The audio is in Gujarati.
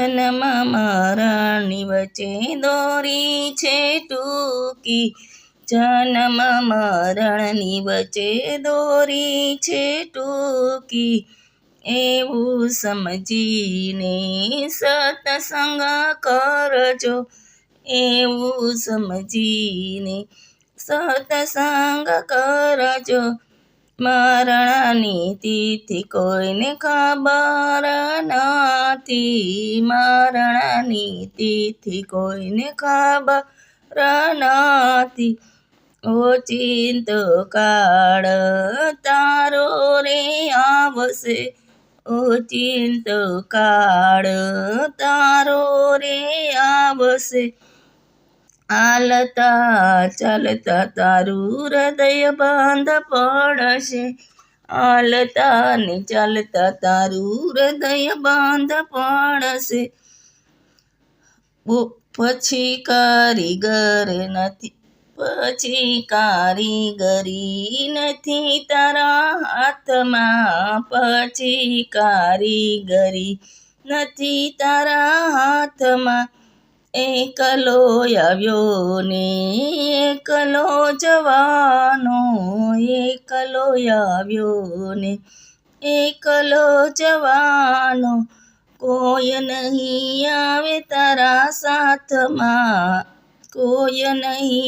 જન્મ મરણની વચ્ચે દોરી છે ટૂંકી, જન્મ મરણની વચ્ચે દોરી છે ટૂંકી, એવું સમજીને સત્સંગ કરજો, એવું સમજીને સત્સંગ કરજો. મરણની તિથિ કોઈને ખબર નથી, મરણની તિથિ કોઈને ખબર નથી. ઓચિંતો કાળ તારો રે આવશે, ઓચિંતો કાળ તારો રે આવશે. હાલતા ચાલતા તારું હૃદય બંધ પડશે, હાલતા ને ચાલતા તારું હૃદય બંધ પડશે. પછી કારીગર નથી, પછી કારીગરી નથી તારા હાથમાં, પછી કારીગરી નથી તારા હાથમાં. એકલો આવ્યો ને એકલો જવાનો, એકલો આવ્યો ને એકલો જવાનો, કોઈ નહીં આવે તારા સાથમાં, કોઈ નહીં